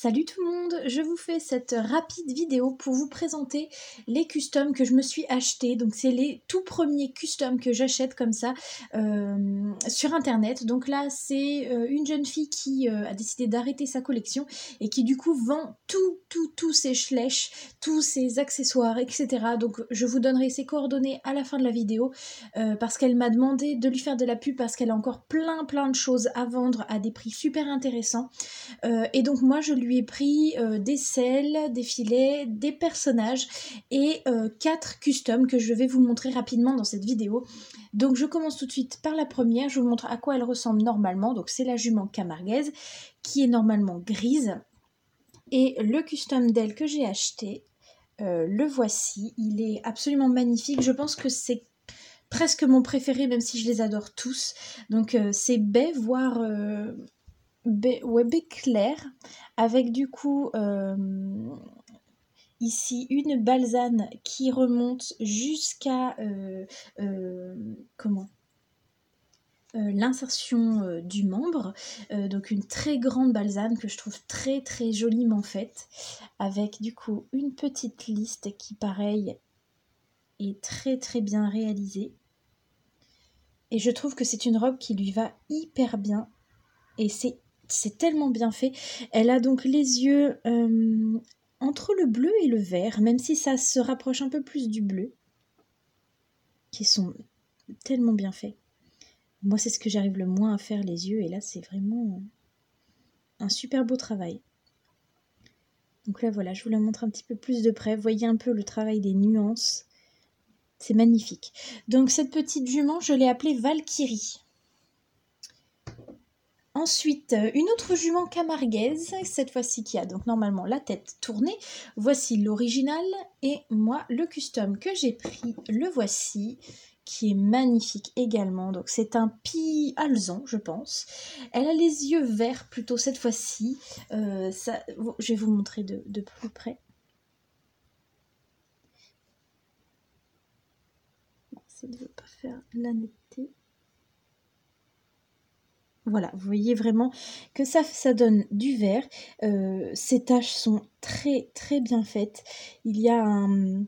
Salut tout le monde, je vous fais cette rapide vidéo pour vous présenter les customs que je me suis achetés. Donc c'est les tout premiers customs que j'achète comme ça sur internet. Donc là c'est une jeune fille qui a décidé d'arrêter sa collection et qui du coup vend tous ses schlèches, tous ses accessoires, etc. Donc je vous donnerai ses coordonnées à la fin de la vidéo parce qu'elle m'a demandé de lui faire de la pub parce qu'elle a encore plein de choses à vendre à des prix super intéressants. Et donc moi je lui ai pris des selles, des filets, des personnages et 4 customs que je vais vous montrer rapidement dans cette vidéo. Donc je commence tout de suite par la première, je vous montre à quoi elle ressemble normalement. Donc c'est la jument camarguaise qui est normalement grise. Et le custom d'elle que j'ai acheté, le voici, il est absolument magnifique. Je pense que c'est presque mon préféré même si je les adore tous. Donc c'est baie, voire... baie clair, avec du coup ici une balzane qui remonte jusqu'à l'insertion du membre, donc une très grande balzane que je trouve très joliment faite, avec du coup une petite liste qui pareil est très bien réalisée, et je trouve que c'est une robe qui lui va hyper bien, et c'est tellement bien fait. Elle a donc les yeux entre le bleu et le vert, même si ça se rapproche un peu plus du bleu, qui sont tellement bien faits. Moi, c'est ce que j'arrive le moins à faire, les yeux, et là, c'est vraiment un super beau travail. Donc là, voilà, je vous la montre un petit peu plus de près. Vous voyez un peu le travail des nuances. C'est magnifique. Donc, cette petite jument, je l'ai appelée Valkyrie. Ensuite, une autre jument camarguaise, cette fois-ci qui a donc normalement la tête tournée. Voici l'original et moi le custom que j'ai pris, le voici, qui est magnifique également. Donc c'est un pie alezan, je pense. Elle a les yeux verts plutôt cette fois-ci. Je vais vous montrer de plus près. Ça ne veut pas faire la netteté. Voilà, vous voyez vraiment que ça donne du vert. Ces taches sont très bien faites. Il y a un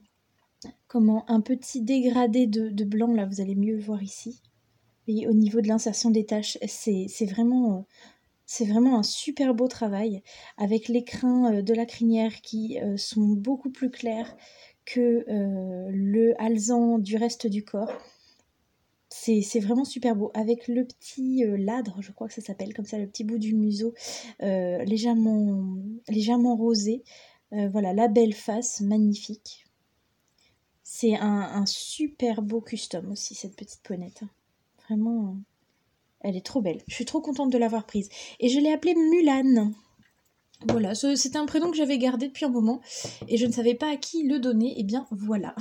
petit dégradé de blanc, là vous allez mieux le voir ici. Et au niveau de l'insertion des taches, c'est vraiment un super beau travail, avec les crins de la crinière qui sont beaucoup plus clairs que le alezan du reste du corps. C'est vraiment super beau, avec le petit ladre, je crois que ça s'appelle comme ça, le petit bout du museau légèrement rosé. Voilà, la belle face, magnifique. C'est un super beau custom aussi, cette petite poinette. Vraiment, elle est trop belle. Je suis trop contente de l'avoir prise. Et je l'ai appelée Mulan. Voilà, c'était un prénom que j'avais gardé depuis un moment et je ne savais pas à qui le donner, et bien voilà.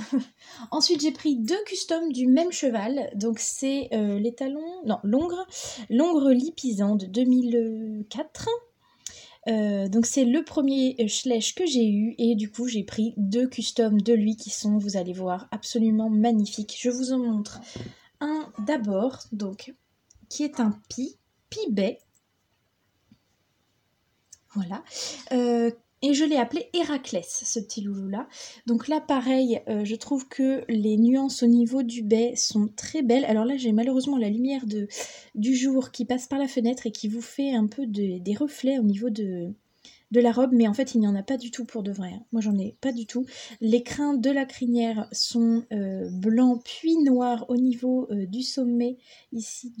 Ensuite j'ai pris 2 customs du même cheval, donc c'est les talons, non, l'Ongre Lipizzan de 2004. Donc c'est le premier schlèche que j'ai eu, et du coup j'ai pris 2 customs de lui qui sont, vous allez voir, absolument magnifiques. Je vous en montre un d'abord, donc qui est un pie-baie. Voilà. Et je l'ai appelé Héraclès, ce petit loulou-là. Donc là, pareil, je trouve que les nuances au niveau du bai sont très belles. Alors là, j'ai malheureusement la lumière du jour qui passe par la fenêtre et qui vous fait un peu des reflets au niveau de la robe, mais en fait, il n'y en a pas du tout pour de vrai. Moi, j'en ai pas du tout. Les crins de la crinière sont blancs puis noirs au niveau du sommet, ici,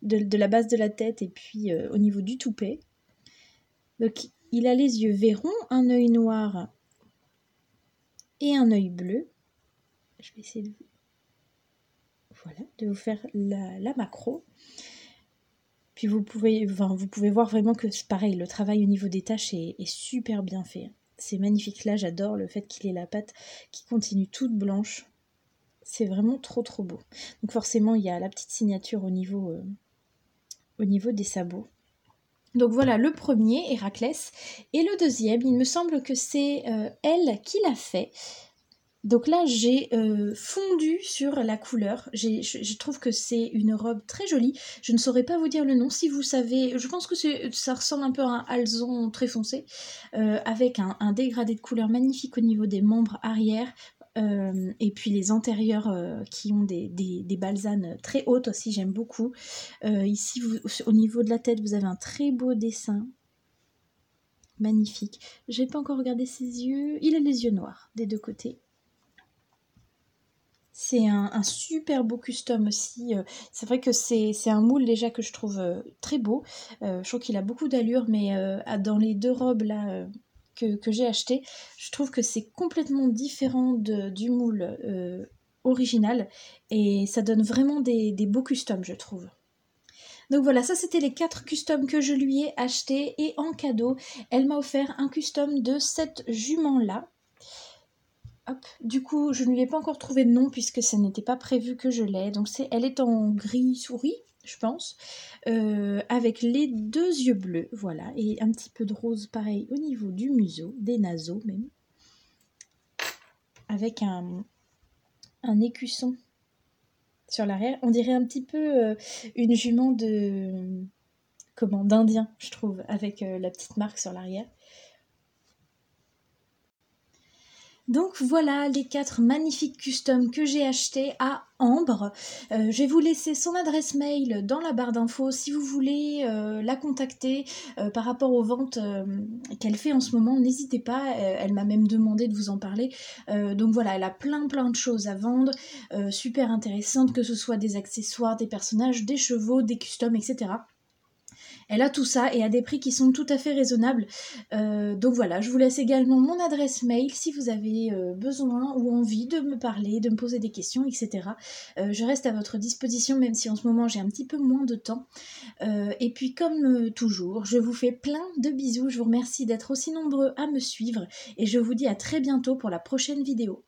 de la base de la tête, et puis au niveau du toupet. Donc, il a les yeux verrons, un œil noir et un œil bleu. Je vais essayer de vous faire la macro. Puis vous pouvez voir vraiment que c'est pareil, le travail au niveau des taches est super bien fait. C'est magnifique. Là, j'adore le fait qu'il ait la patte qui continue toute blanche. C'est vraiment trop beau. Donc forcément, il y a la petite signature au niveau des sabots. Donc voilà le premier, Héraclès. Et le deuxième, il me semble que c'est elle qui l'a fait. Donc là, j'ai fondu sur la couleur. Je trouve que c'est une robe très jolie. Je ne saurais pas vous dire le nom. Si vous savez, je pense que ça ressemble un peu à un alezan très foncé, avec un dégradé de couleur magnifique au niveau des membres arrière. Et puis les antérieurs qui ont des balsanes très hautes aussi, j'aime beaucoup. Ici, au niveau de la tête, vous avez un très beau dessin. Magnifique. J'ai pas encore regardé ses yeux. Il a les yeux noirs des deux côtés. C'est un super beau custom aussi. C'est vrai que c'est un moule déjà que je trouve très beau. Je trouve qu'il a beaucoup d'allure, mais dans les deux robes là que j'ai achetées, je trouve que c'est complètement différent du moule original. Et ça donne vraiment des beaux customs, je trouve. Donc voilà, ça c'était les 4 customs que je lui ai achetés. Et en cadeau, elle m'a offert un custom de cette jument-là. Hop. Du coup, je ne lui ai pas encore trouvé de nom puisque ça n'était pas prévu que je l'aie. Donc elle est en gris souris, je pense, avec les 2 yeux bleus, voilà, et un petit peu de rose pareil au niveau du museau, des naseaux même, avec un écusson sur l'arrière. On dirait un petit peu une jument d'Indien, je trouve, avec la petite marque sur l'arrière. Donc voilà les 4 magnifiques customs que j'ai achetés à Ambre. Je vais vous laisser son adresse mail dans la barre d'infos si vous voulez la contacter par rapport aux ventes qu'elle fait en ce moment. N'hésitez pas, elle m'a même demandé de vous en parler. Donc voilà, elle a plein de choses à vendre, super intéressantes, que ce soit des accessoires, des personnages, des chevaux, des customs, etc. Elle a tout ça et à des prix qui sont tout à fait raisonnables. Donc voilà, je vous laisse également mon adresse mail si vous avez besoin ou envie de me parler, de me poser des questions, etc. Je reste à votre disposition même si en ce moment j'ai un petit peu moins de temps. Et puis comme toujours, je vous fais plein de bisous. Je vous remercie d'être aussi nombreux à me suivre et je vous dis à très bientôt pour la prochaine vidéo.